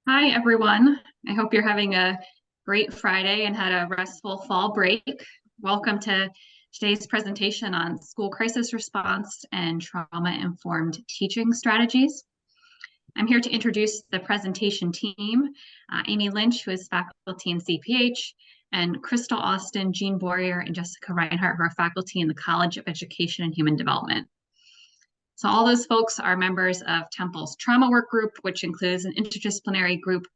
Hi, everyone. I hope you're having a great Friday and had a restful fall break. Welcome to today's presentation on school crisis response and trauma-informed teaching strategies. I'm here to introduce the presentation team, Amy Lynch, who is faculty in CPH, and Crystal Austin, Jean Boyer, and Jessica Reinhart, who are faculty in the College of Education and Human Development. So all those folks are members of Temple's Trauma Workgroup, which includes an interdisciplinary group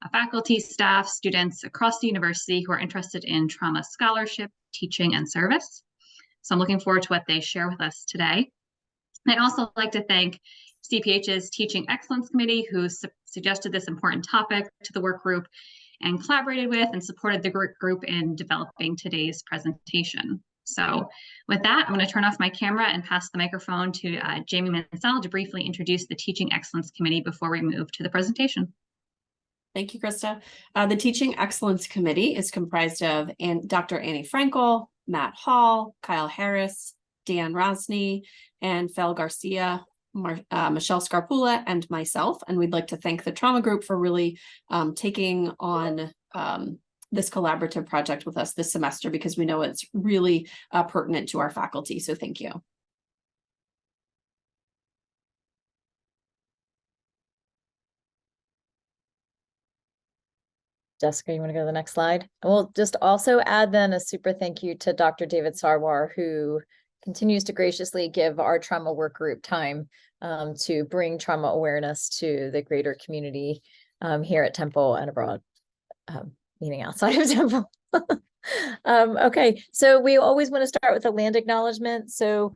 of faculty, staff, students across the university who are interested in trauma scholarship, teaching, and service. So I'm looking forward to what they share with us today. I'd also like to thank CPH's Teaching Excellence Committee, who suggested this important topic to the work group and collaborated with and supported the group in developing today's presentation. So with that, I'm going to turn off my camera and pass the microphone to Jamie Mansell to briefly introduce the Teaching Excellence Committee before we move to the presentation. Thank you, Krista. The Teaching Excellence Committee is comprised of Dr. Annie Frankel, Matt Hall, Kyle Harris, Dan Rosny, and Fel Garcia, Michelle Scarpula, and myself. And we'd like to thank the Trauma Group for really taking on this collaborative project with us this semester, because we know it's really pertinent to our faculty. So thank you. Jessica, you want to go to the next slide? And we'll just also add then a super thank you to Dr. David Sarwar, who continues to graciously give our trauma work group time to bring trauma awareness to the greater community here at Temple and abroad, meaning outside of Temple. Okay, so we always want to start with a land acknowledgement. So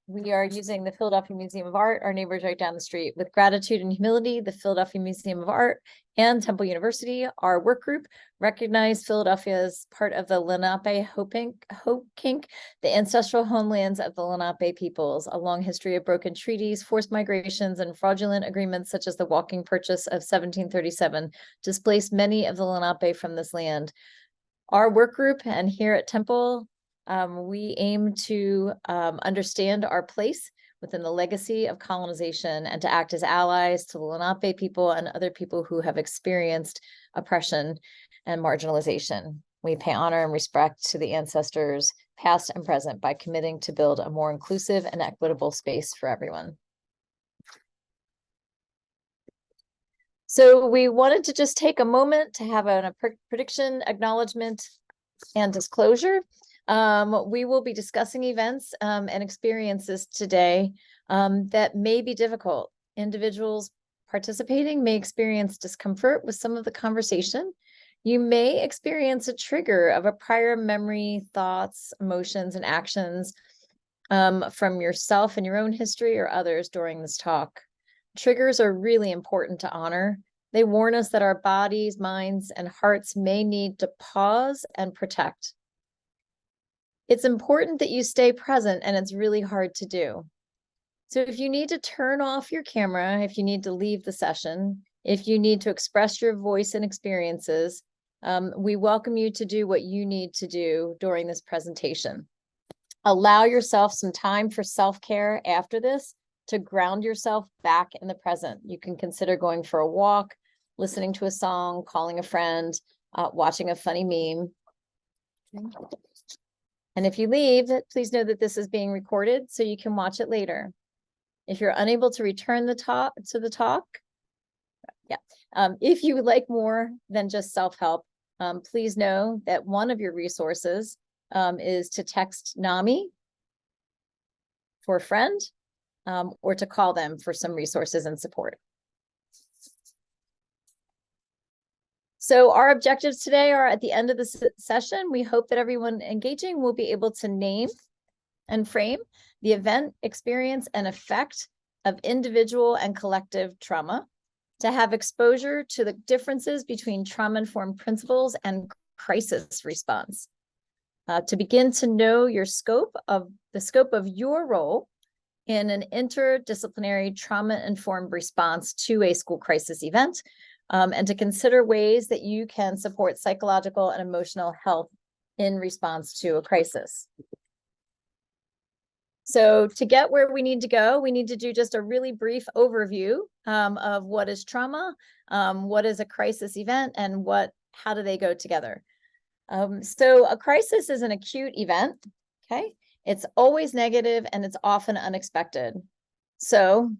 we are using the Philadelphia Museum of Art, our neighbors right down the street. With gratitude and humility, the Philadelphia Museum of Art and Temple University, our work group, recognize Philadelphia as part of the Lenape-Hope-Kink, the ancestral homelands of the Lenape peoples. A long history of broken treaties, forced migrations, and fraudulent agreements such as the Walking Purchase of 1737 displaced many of the Lenape from this land. Our work group and here at Temple, we aim to understand our place within the legacy of colonization and to act as allies to the Lenape people and other people who have experienced oppression and marginalization. We pay honor and respect to the ancestors, past and present, by committing to build a more inclusive and equitable space for everyone. So we wanted to just take a moment to have a prediction, acknowledgement, and disclosure. We will be discussing events and experiences today that may be difficult. Individuals participating may experience discomfort with some of the conversation. You may experience a trigger of a prior memory, thoughts, emotions, and actions from yourself and your own history or others during this talk. Triggers are really important to honor. They warn us that our bodies, minds, and hearts may need to pause and protect. It's important that you stay present, and it's really hard to do. So if you need to turn off your camera, if you need to leave the session, if you need to express your voice and experiences, we welcome you to do what you need to do during this presentation. Allow yourself some time for self-care after this to ground yourself back in the present. You can consider going for a walk, listening to a song, calling a friend, watching a funny meme. And if you leave, please know that this is being recorded so you can watch it later. If you're unable to return the talk, if you would like more than just self-help, please know that one of your resources is to text NAMI for a friend or to call them for some resources and support. So our objectives today are at the end of the session. We hope that everyone engaging will be able to name and frame the event, experience, and effect of individual and collective trauma, to have exposure to the differences between trauma-informed principles and crisis response, to begin to know the scope of your role in an interdisciplinary trauma-informed response to a school crisis event, and to consider ways that you can support psychological and emotional health in response to a crisis. So to get where we need to go, we need to do just a really brief overview of what is trauma, what is a crisis event, and how do they go together. So a crisis is an acute event, okay? It's always negative and it's often unexpected. So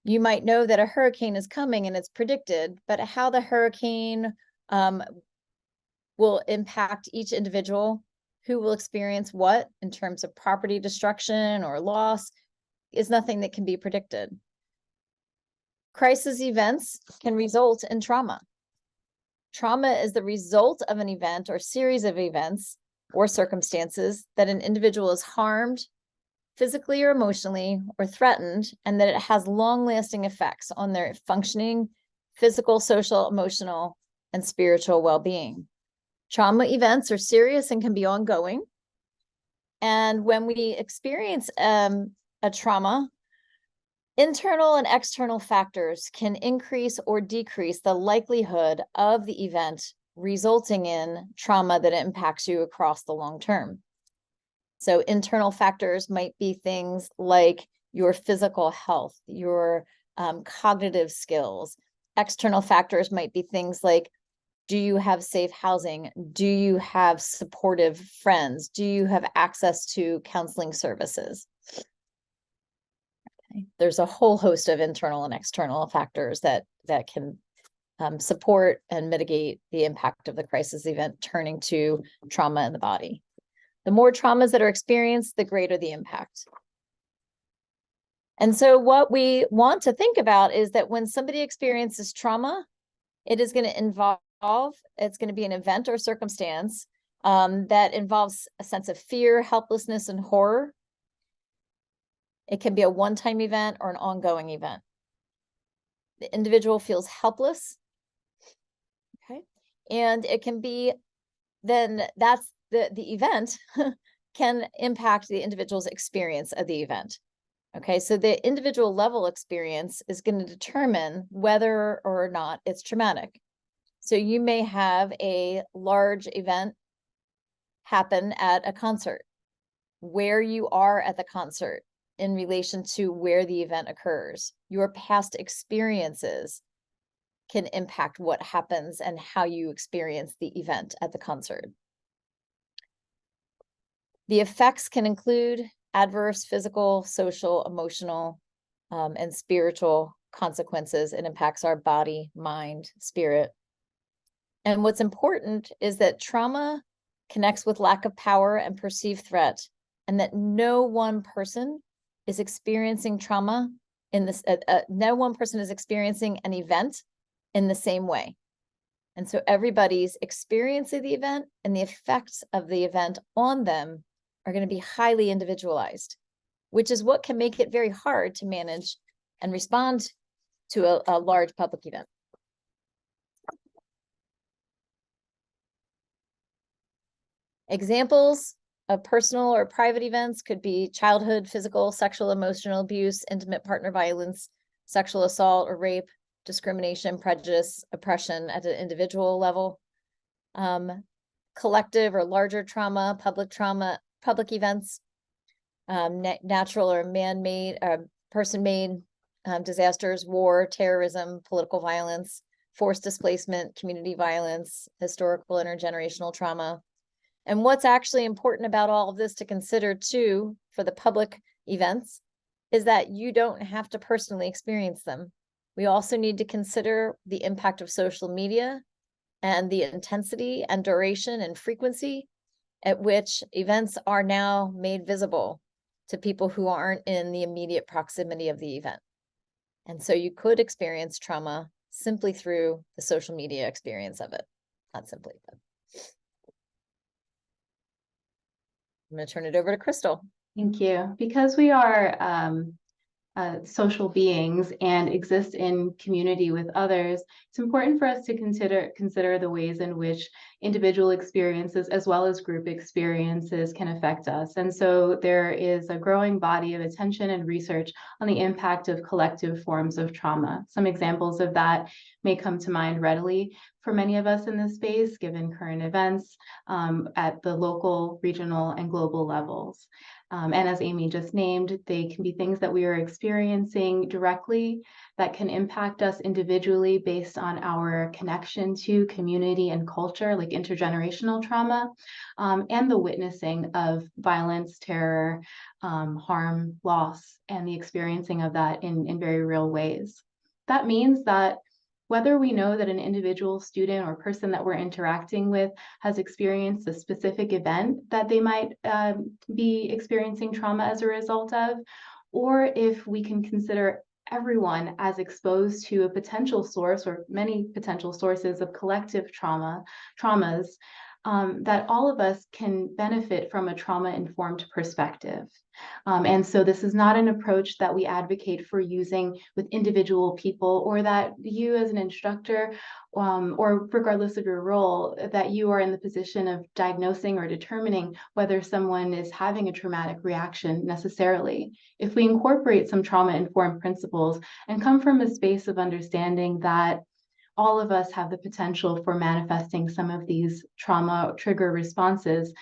you might know that a hurricane is coming and it's predicted, but how the hurricane will impact each individual, who will experience what in terms of property destruction or loss, is nothing that can be predicted. Crisis events can result in trauma. Trauma is the result of an event or series of events or circumstances that an individual is harmed physically or emotionally or threatened, and that it has long-lasting effects on their functioning, physical, social, emotional, and spiritual well-being. Trauma events are serious and can be ongoing. And when we experience a trauma, internal and external factors can increase or decrease the likelihood of the event resulting in trauma that impacts you across the long term. So internal factors might be things like your physical health, your cognitive skills. External factors might be things like, do you have safe housing? Do you have supportive friends? Do you have access to counseling services? Okay. There's a whole host of internal and external factors that can support and mitigate the impact of the crisis event turning to trauma in the body. The more traumas that are experienced, the greater the impact. And so what we want to think about is that when somebody experiences trauma, it is going to involve, it's going to be an event or circumstance that involves a sense of fear, helplessness, and horror. It can be a one-time event or an ongoing event. The individual feels helpless. Okay. And it can be, then that's the event can impact the individual's experience of the event. Okay, so the individual level experience is going to determine whether or not it's traumatic. So you may have a large event happen at a concert. Where you are at the concert in relation to where the event occurs, your past experiences can impact what happens and how you experience the event at the concert. The effects can include adverse physical, social, emotional, and spiritual consequences. It impacts our body, mind, spirit. And what's important is that trauma connects with lack of power and perceived threat, and that no one person is experiencing trauma in this, no one person is experiencing an event in the same way. And so everybody's experience of the event and the effects of the event on them are going to be highly individualized, which is what can make it very hard to manage and respond to a large public event. Examples of personal or private events could be childhood, physical, sexual, emotional abuse, intimate partner violence, sexual assault or rape, discrimination, prejudice, oppression at an individual level, collective or larger trauma, public events, natural or man-made, person-made disasters, war, terrorism, political violence, forced displacement, community violence, historical intergenerational trauma. And what's actually important about all of this to consider too for the public events is that you don't have to personally experience them. We also need to consider the impact of social media and the intensity and duration and frequency at which events are now made visible to people who aren't in the immediate proximity of the event. And so you could experience trauma simply through the social media experience of it. Not simply, but I'm going to turn it over to Crystal. Thank you. Because we are social beings and exist in community with others, it's important for us to consider the ways in which individual experiences as well as group experiences can affect us. And so there is a growing body of attention and research on the impact of collective forms of trauma. Some examples of that may come to mind readily for many of us in this space, given current events at the local, regional, and global levels. And as Amy just named, they can be things that we are experiencing directly that can impact us individually based on our connection to community and culture, like intergenerational trauma, and the witnessing of violence, terror, harm, loss, and the experiencing of that in very real ways. That means that whether we know that an individual student or person that we're interacting with has experienced a specific event that they might be experiencing trauma as a result of, or if we can consider everyone as exposed to a potential source or many potential sources of collective traumas, that all of us can benefit from a trauma-informed perspective. And so this is not an approach that we advocate for using with individual people, or that you as an instructor, or regardless of your role, that you are in the position of diagnosing or determining whether someone is having a traumatic reaction necessarily. If we incorporate some trauma-informed principles and come from a space of understanding that all of us have the potential for manifesting some of these trauma trigger responses,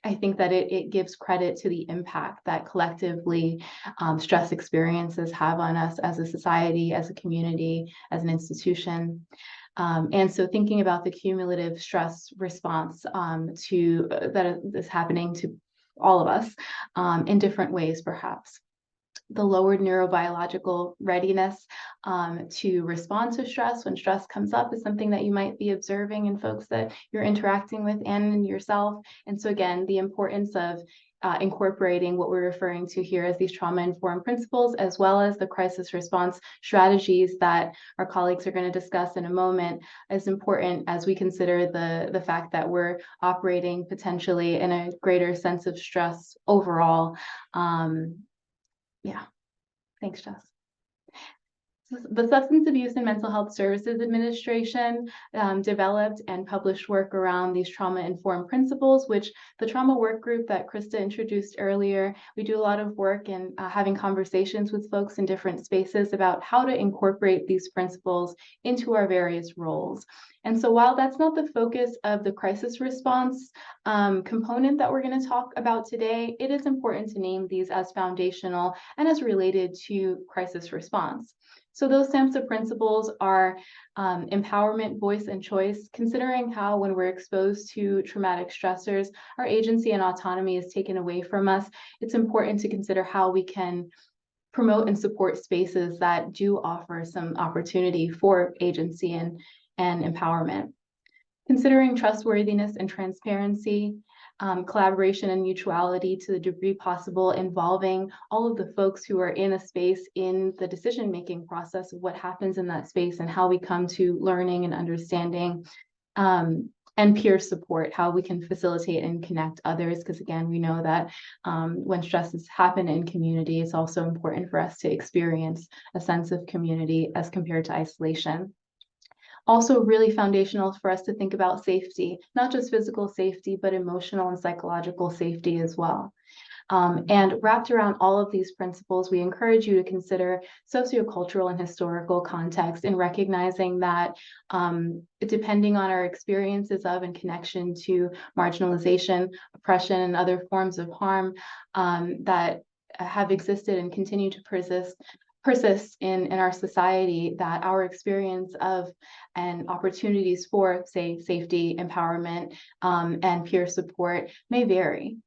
I think that it gives credit to the impact that collectively stress experiences have on us as a society, as a community, as an institution. And so thinking about the cumulative stress response that is happening to all of us in different ways, perhaps. The lowered neurobiological readiness to respond to stress when stress comes up is something that you might be observing in folks that you're interacting with and in yourself. And so again, the importance of incorporating what we're referring to here as these trauma-informed principles, as well as the crisis response strategies that our colleagues are going to discuss in a moment, is important as we consider the fact that we're operating potentially in a greater sense of stress overall. Yeah, thanks, Jess. The Substance Abuse and Mental Health Services Administration developed and published work around these trauma-informed principles, which the trauma work group that Krista introduced earlier, we do a lot of work in having conversations with folks in different spaces about how to incorporate these principles into our various roles. And so while that's not the focus of the crisis response component that we're going to talk about today, it is important to name these as foundational and as related to crisis response. So those SAMHSA principles are empowerment, voice, and choice, considering how when we're exposed to traumatic stressors, our agency and autonomy is taken away from us. It's important to consider how we can promote and support spaces that do offer some opportunity for agency and empowerment. Considering trustworthiness and transparency, collaboration and mutuality to the degree possible, involving all of the folks who are in a space in the decision-making process of what happens in that space and how we come to learning and understanding, and peer support, how we can facilitate and connect others. Because again, we know that when stresses happen in community, it's also important for us to experience a sense of community as compared to isolation. Also really foundational for us to think about safety, not just physical safety, but emotional and psychological safety as well. And wrapped around all of these principles, we encourage you to consider sociocultural and historical context in recognizing that depending on our experiences of and connection to marginalization, oppression, and other forms of harm that have existed and continue to persist in our society, that our experience of and opportunities for, say, safety, empowerment, and peer support may vary.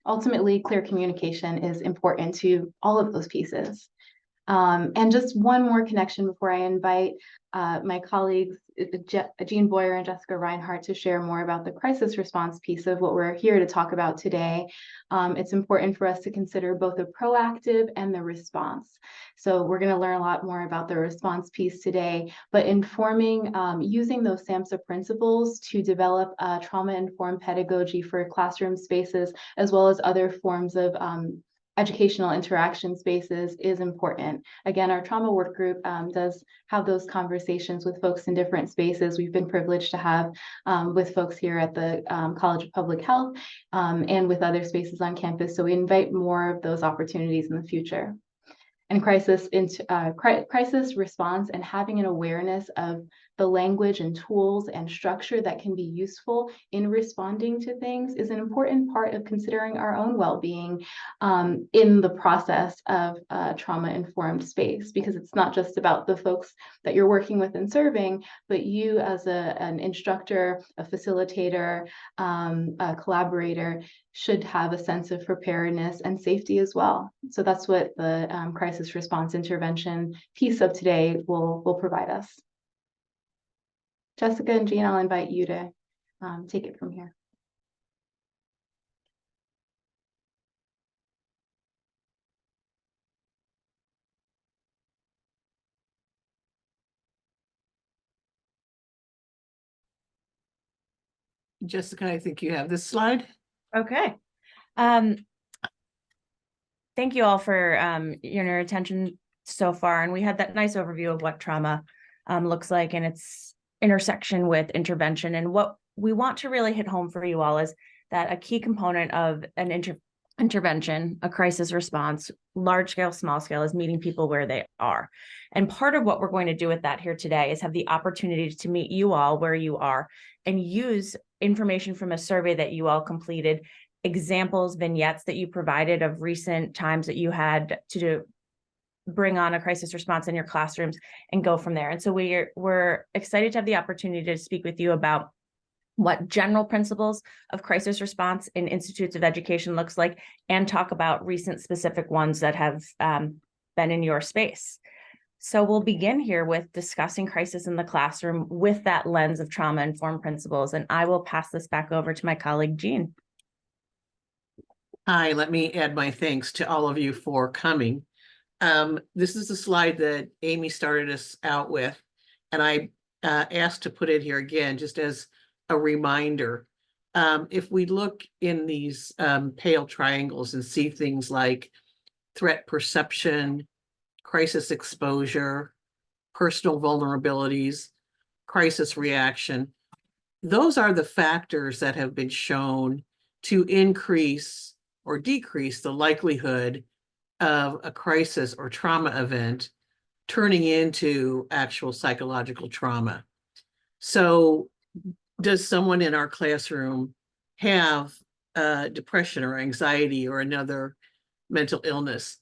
Ultimately, clear communication is important to all of those pieces. And just one more connection before I invite my colleagues, Jean Boyer and Jessica Reinhardt, to share more about the crisis response piece of what we're here to talk about today. It's important for us to consider both the proactive and the response. So we're going to learn a lot more about the response piece today, but informing, using those SAMHSA principles to develop trauma-informed pedagogy for classroom spaces, as well as other forms of educational interaction spaces, is important. Again, our trauma work group does have those conversations with folks in different spaces. We've been privileged to have with folks here at the College of Public Health and with other spaces on campus. So we invite more of those opportunities in the future. And crisis response and having an awareness of the language and tools and structure that can be useful in responding to things is an important part of considering our own well-being in the process of trauma-informed space, because it's not just about the folks that you're working with and serving, but you as an instructor, a facilitator, a collaborator should have a sense of preparedness and safety as well. So that's what the crisis response intervention piece of today will provide us. Jessica and Jean, I'll invite you to take it from here. Jessica, I think you have this slide. Okay. Thank you all for your attention so far. And we had that nice overview of what trauma looks like and its intersection with intervention. And what we want to really hit home for you all is that a key component of an intervention, a crisis response, large scale, small scale, is meeting people where they are. And part of what we're going to do with that here today is have the opportunity to meet you all where you are and use information from a survey that you all completed, examples, vignettes that you provided of recent times that you had to bring on a crisis response in your classrooms and go from there. And so we're excited to have the opportunity to speak with you about what general principles of crisis response in institutes of education looks like, and talk about recent specific ones that have been in your space. So we'll begin here with discussing crisis in the classroom with that lens of trauma-informed principles. And I will pass this back over to my colleague, Jean. Hi, let me add my thanks to all of you for coming. This is the slide that Amy started us out with, and I asked to put it here again, just as a reminder. If we look in these pale triangles and see things like threat perception, crisis exposure, personal vulnerabilities, crisis reaction, those are the factors that have been shown to increase or decrease the likelihood of a crisis or trauma event turning into actual psychological trauma. So does someone in our classroom have depression or anxiety or another mental illness?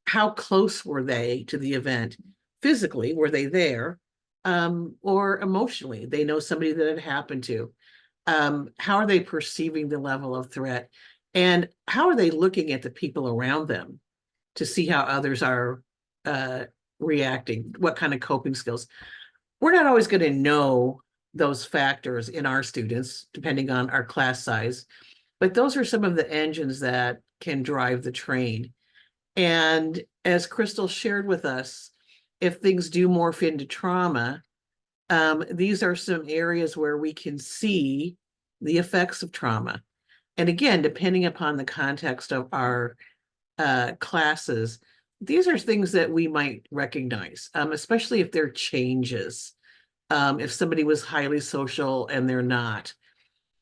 How close were they to the event? Physically, were they there? Or emotionally, they know somebody that it happened to. How are they perceiving the level of threat? And how are they looking at the people around them to see how others are reacting? What kind of coping skills? We're not always going to know those factors in our students, depending on our class size, but those are some of the engines that can drive the train. And as Crystal shared with us, if things do morph into trauma, these are some areas where we can see the effects of trauma. And again, depending upon the context of our classes, these are things that we might recognize, especially if they're changes. If somebody was highly social and they're not.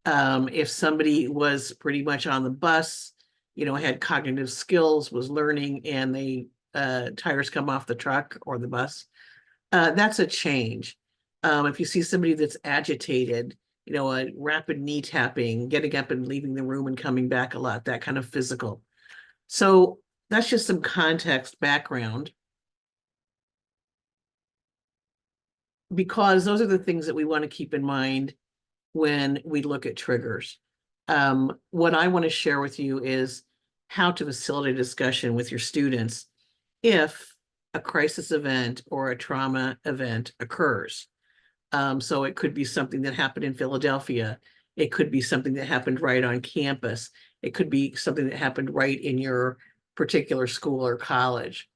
If somebody was pretty much on the bus, had cognitive skills, was learning, and they tires come off the truck or the bus, that's a change. If you see somebody that's agitated, a rapid knee tapping, getting up and leaving the room and coming back a lot, that kind of physical. So that's just some context background, because those are the things that we want to keep in mind when we look at triggers. What I want to share with you is how to facilitate a discussion with your students if a crisis event or a trauma event occurs. So it could be something that happened in Philadelphia. It could be something that happened right on campus. It could be something that happened right in your particular school or college.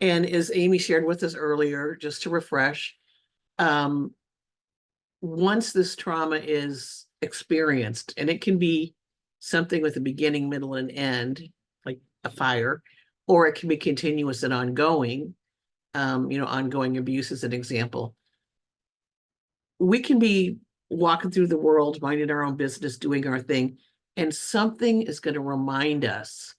And as Amy shared with us earlier, just to refresh, once this trauma is experienced, and it can be something with a beginning, middle, and end, like a fire, or it can be continuous and ongoing, ongoing abuse is an example. We can be walking through the world, minding our own business, doing our thing, and something is going to remind us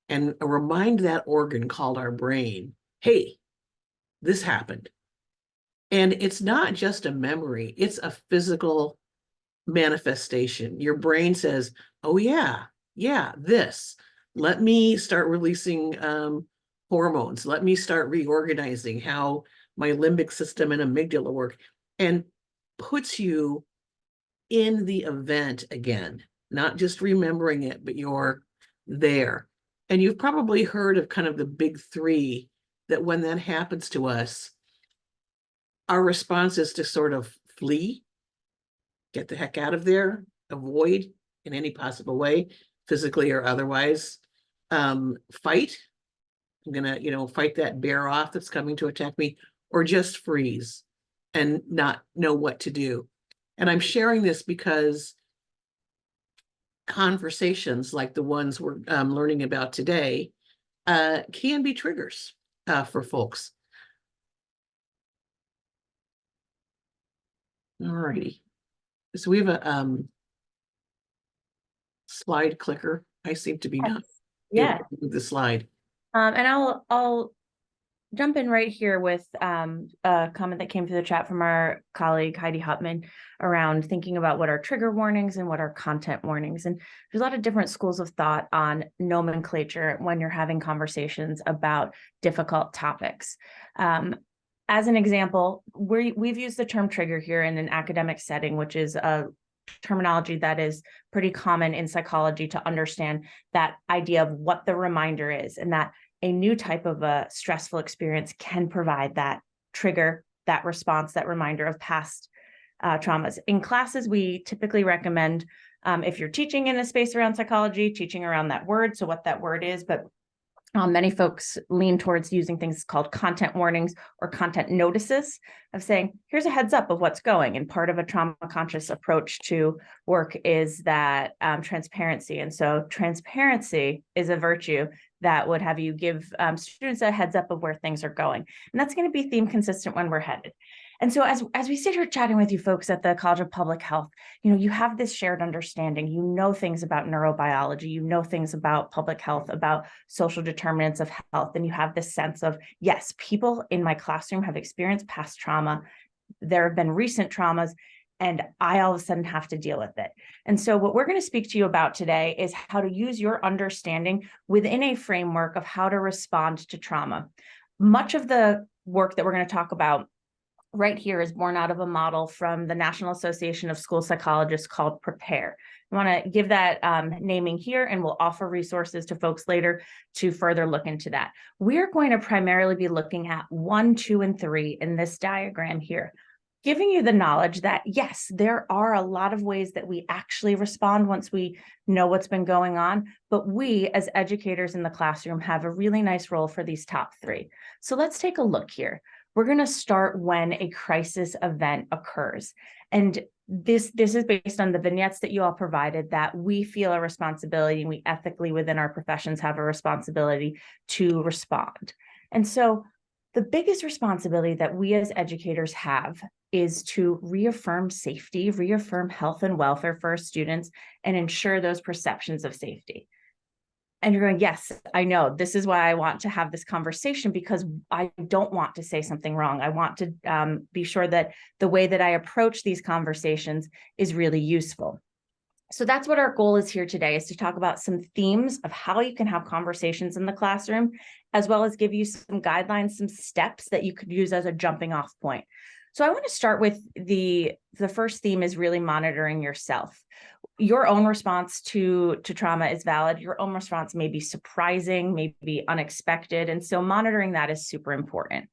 and remind that organ called our brain, hey, this happened. And it's not just a memory, it's a physical manifestation. Your brain says, oh yeah, this. Let me start releasing hormones. Let me start reorganizing how my limbic system and amygdala work, and puts you in the event again, not just remembering it, but you're there. And you've probably heard of kind of the big three, that when that happens to us, our response is to sort of flee, get the heck out of there, avoid in any possible way, physically or otherwise, fight. I'm gonna, fight that bear off that's coming to attack me, or just freeze and not know what to do. And I'm sharing this because conversations like the ones we're learning about today can be triggers for folks. All righty. So we have a slide clicker. I seem to be not Yeah. able to move the slide. And I'll jump in right here with a comment that came through the chat from our colleague Heidi Hutman around thinking about what are trigger warnings and what are content warnings. And there's a lot of different schools of thought on nomenclature when you're having conversations about difficult topics. As an example, we've used the term trigger here in an academic setting, which is a terminology that is pretty common in psychology to understand that idea of what the reminder is, and that a new type of a stressful experience can provide that trigger, that response, that reminder of past traumas. In classes, we typically recommend, if you're teaching in a space around psychology, teaching around that word, so what that word is, but many folks lean towards using things called content warnings or content notices, of saying, here's a heads up of what's going. And part of a trauma conscious approach to work is that transparency. And so transparency is a virtue that would have you give students a heads up of where things are going. And that's going to be theme consistent when we're headed. And so as we sit here chatting with you folks at the College of Public Health, you have this shared understanding, things about neurobiology, things about public health, about social determinants of health. And you have this sense of, yes, people in my classroom have experienced past trauma. There have been recent traumas, and I all of a sudden have to deal with it. And so what we're going to speak to you about today is how to use your understanding within a framework of how to respond to trauma. Much of the work that we're going to talk about right here is born out of a model from the National Association of School Psychologists called PREPARE. I want to give that naming here, and we'll offer resources to folks later to further look into that. We're going to primarily be looking at 1, 2, and 3 in this diagram here, giving you the knowledge that, yes, there are a lot of ways that we actually respond once we know what's been going on, but we as educators in the classroom have a really nice role for these top 3. So let's take a look here. We're going to start when a crisis event occurs. And this is based on the vignettes that you all provided, that we feel a responsibility, and we ethically within our professions have a responsibility to respond. And so the biggest responsibility that we as educators have is to reaffirm safety, reaffirm health and welfare for our students, and ensure those perceptions of safety. And you're going, yes, I know. This is why I want to have this conversation, because I don't want to say something wrong. I want to be sure that the way that I approach these conversations is really useful. So that's what our goal is here today, is to talk about some themes of how you can have conversations in the classroom, as well as give you some guidelines, some steps that you could use as a jumping off point. So I want to start with the first theme is really monitoring yourself. Your own response to trauma is valid. Your own response may be surprising, may be unexpected. And so monitoring that is super important.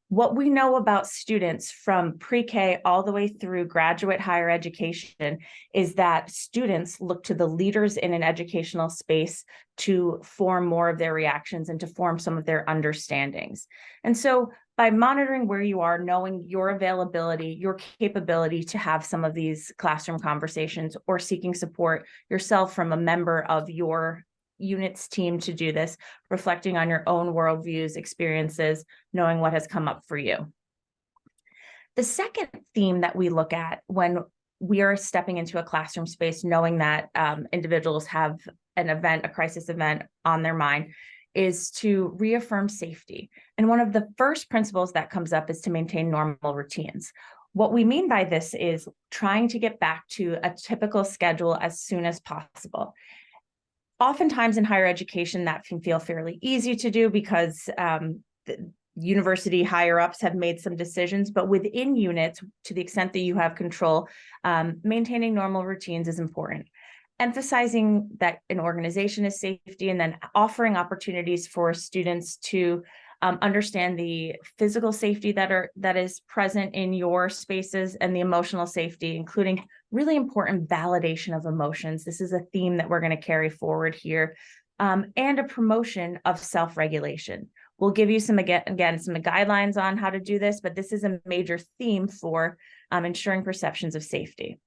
What we know about students from pre-K all the way through graduate higher education is that students look to the leaders in an educational space to form more of their reactions and to form some of their understandings. And so by monitoring where you are, knowing your availability, your capability to have some of these classroom conversations, or seeking support yourself from a member of your unit's team to do this, reflecting on your own worldviews, experiences, knowing what has come up for you. The second theme that we look at when we are stepping into a classroom space, knowing that individuals have an event, a crisis event on their mind, is to reaffirm safety. And one of the first principles that comes up is to maintain normal routines. What we mean by this is trying to get back to a typical schedule as soon as possible. Oftentimes in higher education, that can feel fairly easy to do because the university higher ups have made some decisions, but within units, to the extent that you have control, maintaining normal routines is important. Emphasizing that an organization is safety, and then offering opportunities for students to understand the physical safety that is present in your spaces, and the emotional safety, including really important validation of emotions. This is a theme that we're going to carry forward here, and a promotion of self-regulation. We'll give you some guidelines on how to do this, but this is a major theme for ensuring perceptions of safety.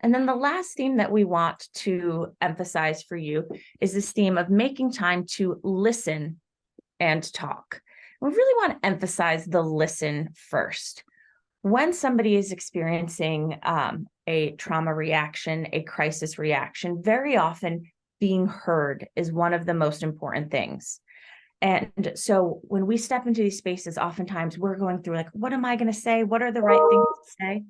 And then the last theme that we want to emphasize for you is this theme of making time to listen and talk. We really want to emphasize the listen first. When somebody is experiencing a trauma reaction, a crisis reaction, very often being heard is one of the most important things. And so when we step into these spaces, oftentimes we're going through like, what am I going to say? What are the right things to say?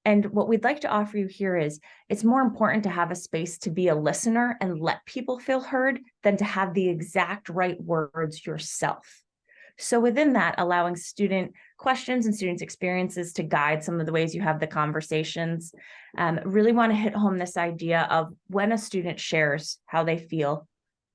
And what we'd like to offer you here is it's more important to have a space to be a listener and let people feel heard than to have the exact right words yourself. So within that, allowing student questions and students' experiences to guide some of the ways you have the conversations. Really want to hit home this idea of when a student shares how they feel,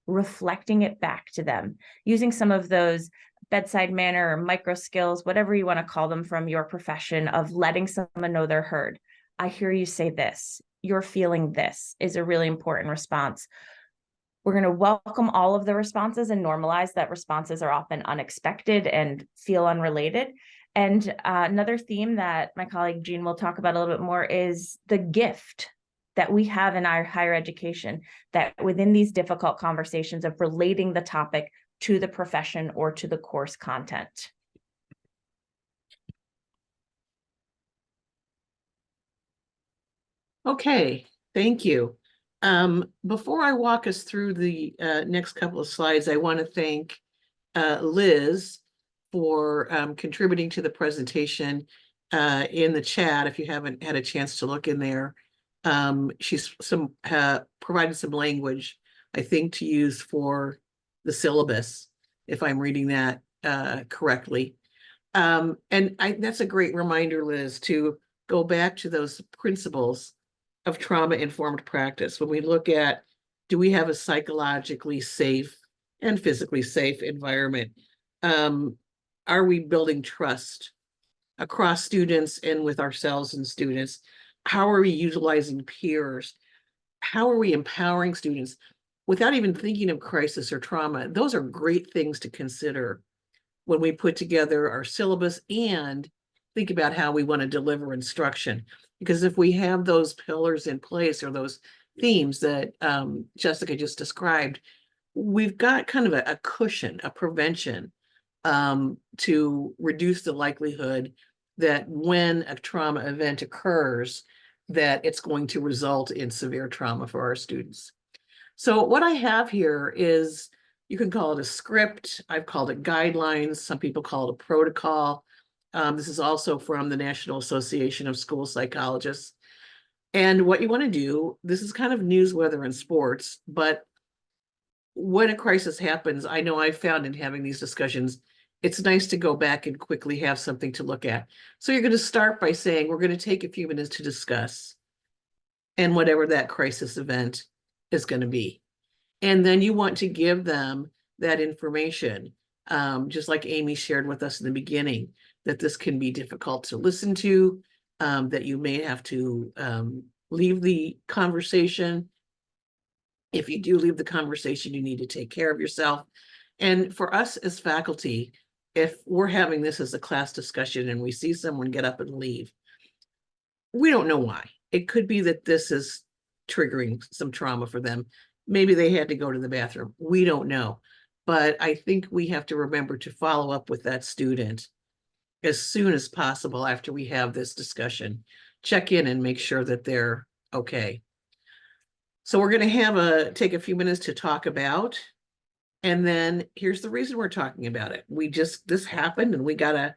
reflecting it back to them, using some of those bedside manner or micro skills, whatever you want to call them from your profession, of letting someone know they're heard. I hear you say this, you're feeling this, is a really important response. We're going to welcome all of the responses and normalize that responses are often unexpected and feel unrelated. And another theme that my colleague Jean will talk about a little bit more is the gift that we have in our higher education, that within these difficult conversations of relating the topic to the profession or to the course content. Okay, thank you. Before I walk us through the next couple of slides, I want to thank Liz for contributing to the presentation in the chat. If you haven't had a chance to look in there, she's provided some language, I think, to use for the syllabus, if I'm reading that correctly. And that's a great reminder, Liz, to go back to those principles of trauma-informed practice. When we look at, do we have a psychologically safe and physically safe environment? Are we building trust across students and with ourselves and students? How are we utilizing peers? How are we empowering students without even thinking of crisis or trauma? Those are great things to consider when we put together our syllabus and think about how we want to deliver instruction. Because if we have those pillars in place, or those themes that Jessica just described, we've got kind of a cushion, a prevention to reduce the likelihood that when a trauma event occurs, that it's going to result in severe trauma for our students. So what I have here is, you can call it a script. I've called it guidelines. Some people call it a protocol. This is also from the National Association of School Psychologists. And what you want to do, this is kind of news, weather, and sports, but when a crisis happens, I know I've found in having these discussions, it's nice to go back and quickly have something to look at. So you're going to start by saying, we're going to take a few minutes to discuss, and whatever that crisis event is going to be. And then you want to give them that information, just like Amy shared with us in the beginning, that this can be difficult to listen to, that you may have to leave the conversation. If you do leave the conversation, you need to take care of yourself. And for us as faculty, if we're having this as a class discussion and we see someone get up and leave, we don't know why. It could be that this is triggering some trauma for them. Maybe they had to go to the bathroom. We don't know. But I think we have to remember to follow up with that student as soon as possible after we have this discussion. Check in and make sure that they're okay. So we're going to take a few minutes to talk about And then here's the reason we're talking about it. This happened and we gotta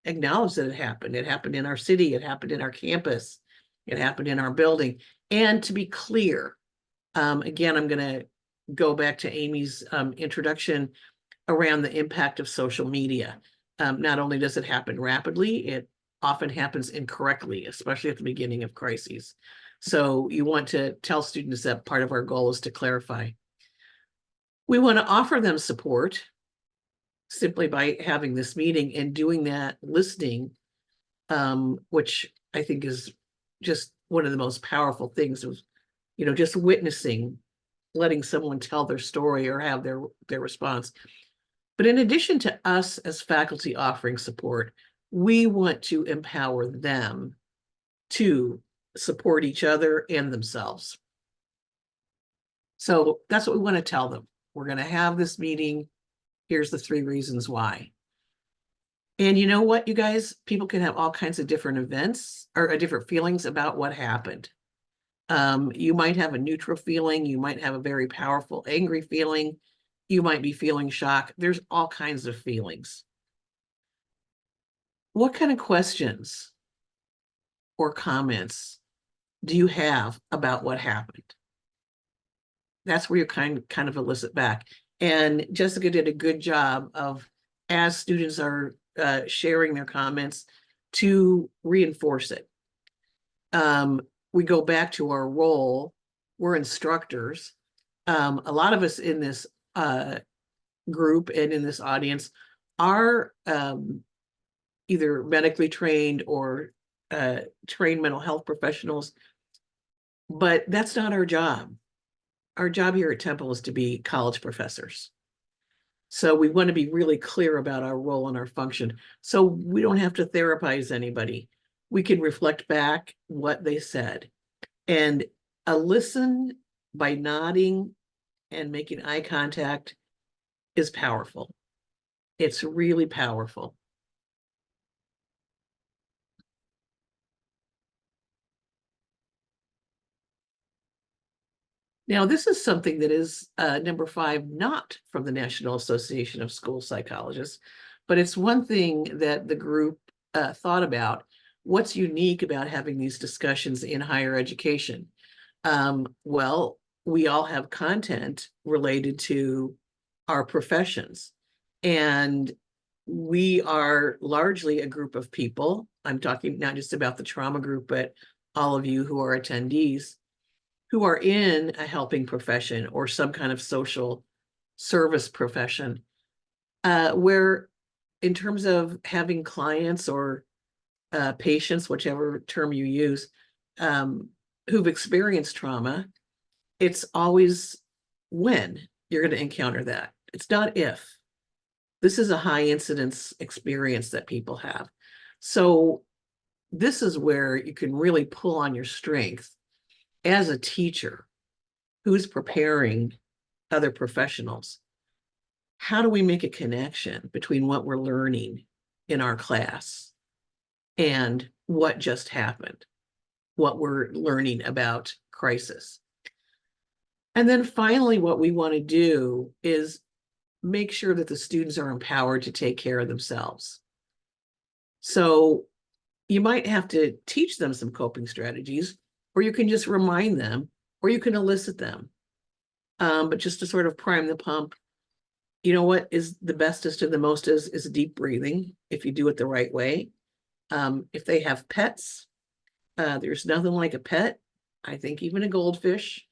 acknowledge that it happened. It happened in our city, it happened in our campus, it happened in our building. And to be clear, again, I'm gonna go back to Amy's introduction around the impact of social media. Not only does it happen rapidly, it often happens incorrectly, especially at the beginning of crises. So you want to tell students that part of our goal is to clarify. We want to offer them support simply by having this meeting and doing that listening, which I think is just one of the most powerful things of, just witnessing, letting someone tell their story or have their response. But in addition to us as faculty offering support, we want to empower them to support each other and themselves. So that's what we want to tell them. We're going to have this meeting. Here's the 3 reasons why. And you know what, you guys, people can have all kinds of different events or different feelings about what happened. You might have a neutral feeling. You might have a very powerful, angry feeling. You might be feeling shock. There's all kinds of feelings. What kind of questions or comments do you have about what happened? That's where you kind of elicit back. And Jessica did a good job of, as students are sharing their comments, to reinforce it. We go back to our role. We're instructors. A lot of us in this group and in this audience are either medically trained or trained mental health professionals, but that's not our job. Our job here at Temple is to be college professors. So we want to be really clear about our role and our function. So we don't have to therapize anybody. We can reflect back what they said. And a listen by nodding and making eye contact is powerful. It's really powerful. Now, this is something that is number 5, not from the National Association of School Psychologists, but it's one thing that the group thought about. What's unique about having these discussions in higher education? Well, we all have content related to our professions, and we are largely a group of people. I'm talking not just about the trauma group, but all of you who are attendees, who are in a helping profession or some kind of social service profession, where in terms of having clients or patients, whichever term you use, who've experienced trauma, it's always when you're going to encounter that. It's not if. This is a high incidence experience that people have. So this is where you can really pull on your strength as a teacher who's preparing other professionals. How do we make a connection between what we're learning in our class and what just happened, what we're learning about crisis? And then finally, what we want to do is make sure that the students are empowered to take care of themselves. So you might have to teach them some coping strategies, or you can just remind them, or you can elicit them. But just to sort of prime the pump, you know what is the bestest and the most is deep breathing, if you do it the right way. If they have pets, there's nothing like a pet. I think even a goldfish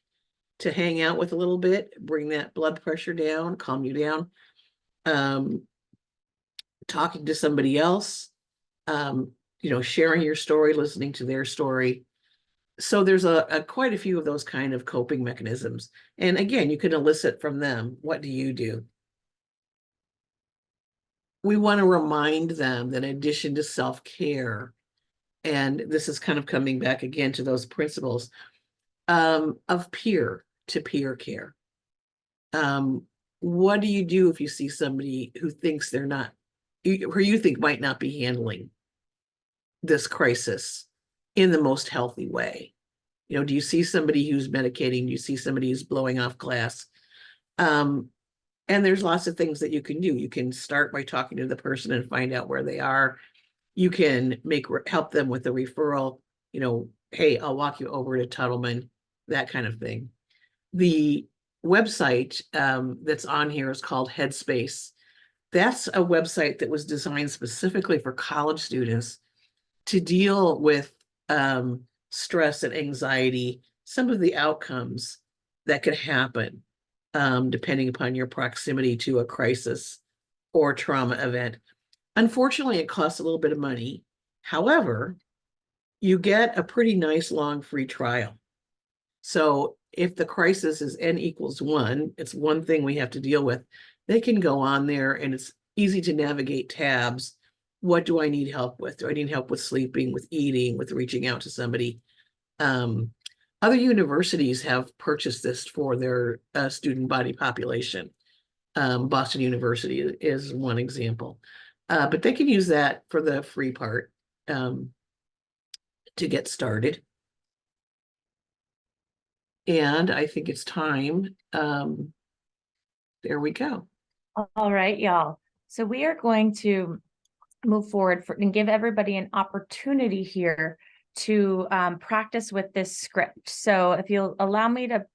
to hang out with a little bit, bring that blood pressure down, calm you down. Talking to somebody else, sharing your story, listening to their story. So there's quite a few of those kind of coping mechanisms. And again, you can elicit from them, what do you do? We want to remind them that in addition to self-care, and this is kind of coming back again to those principles of peer-to-peer care. What do you do if you see somebody who thinks they're not, who you think might not be handling this crisis in the most healthy way? Do you see somebody who's medicating? Do you see somebody who's blowing off glass? As And there's lots of things that you can do. You can start by talking to the person and find out where they are. You can help them with the referral, hey, I'll walk you over to Tuttleman, that kind of thing. The website that's on here is called Headspace. That's a website that was designed specifically for college students to deal with stress and anxiety, some of the outcomes that could happen depending upon your proximity to a crisis or trauma event. Unfortunately, it costs a little bit of money. However, you get a pretty nice long free trial. So if the crisis is n equals 1, it's one thing we have to deal with. They can go on there and it's easy to navigate tabs. What do I need help with? Do I need help with sleeping, with eating, with reaching out to somebody? Other universities have purchased this for their student body population. Boston University is one example. But they can use that for the free part to get started. And I think it's time. There we go. All right, y'all. So we are going to move forward and give everybody an opportunity here to practice with this script. So if you'll allow me to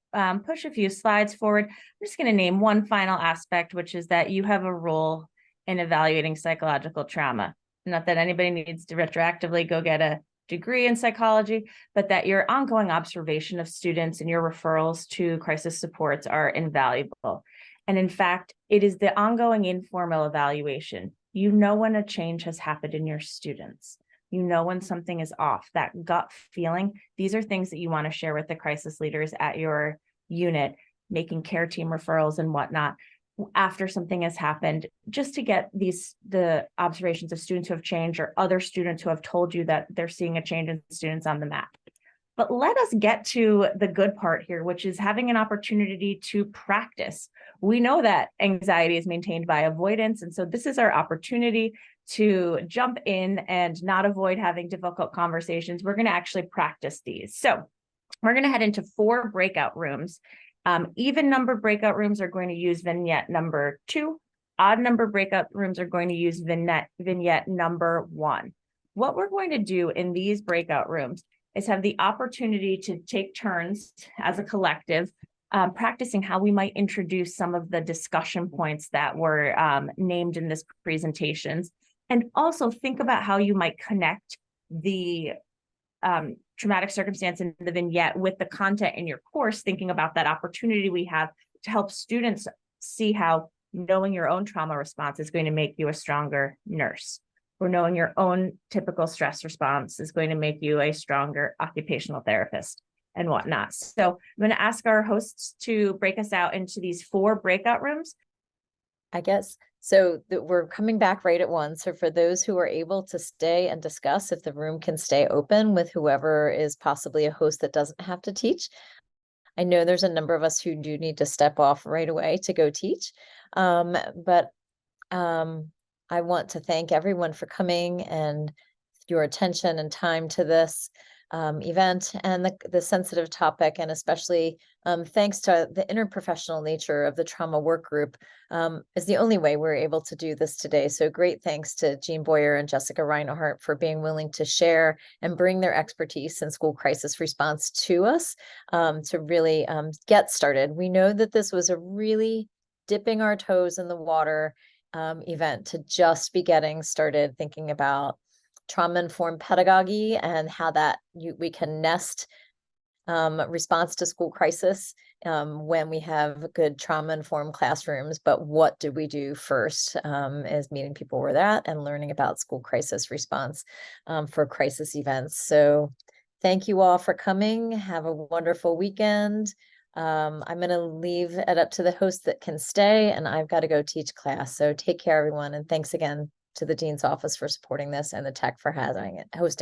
push a few slides forward, I'm just going to name one final aspect, which is that you have a role in evaluating psychological trauma. Not that anybody needs to retroactively go get a degree in psychology, but that your ongoing observation of students and your referrals to crisis supports are invaluable. And in fact, it is the ongoing informal evaluation. You know when a change has happened in your students. You know when something is off, that gut feeling. These are things that you want to share with the crisis leaders at your unit, making care team referrals and whatnot after something has happened, just to get the observations of students who have changed or other students who have told you that they're seeing a change in students on the map. But let us get to the good part here, which is having an opportunity to practice. We know that anxiety is maintained by avoidance. And so this is our opportunity to jump in and not avoid having difficult conversations. We're going to actually practice these. So we're going to head into 4 breakout rooms. Even number breakout rooms are going to use vignette number 2. Odd number breakout rooms are going to use vignette number 1. What we're going to do in these breakout rooms is have the opportunity to take turns as a collective, practicing how we might introduce some of the discussion points that were named in this presentations, and also think about how you might connect the traumatic circumstance in the vignette with the content in your course, thinking about that opportunity we have to help students see how knowing your own trauma response is going to make you a stronger nurse, or knowing your own typical stress response is going to make you a stronger occupational therapist and whatnot. So I'm going to ask our hosts to break us out into these 4 breakout rooms. I guess. So we're coming back right at once. So for those who are able to stay and discuss, if the room can stay open with whoever is possibly a host that doesn't have to teach. I know there's a number of us who do need to step off right away to go teach. But I want to thank everyone for coming and your attention and time to this event and the sensitive topic, and especially thanks to the interprofessional nature of the trauma work group is the only way we're able to do this today. So great thanks to Jean Boyer and Jessica Reinhardt for being willing to share and bring their expertise in school crisis response to us to really get started. We know that this was a really dipping our toes in the water event to just be getting started thinking about trauma informed pedagogy and how that we can nest response to school crisis when we have good trauma informed classrooms. But what do we do first is meeting people where they're at and learning about school crisis response for crisis events. So thank you all for coming. Have a wonderful weekend. I'm going to leave it up to the host that can stay, and I've got to go teach class. So take care, everyone. And thanks again to the Dean's Office for supporting this and the tech for hosting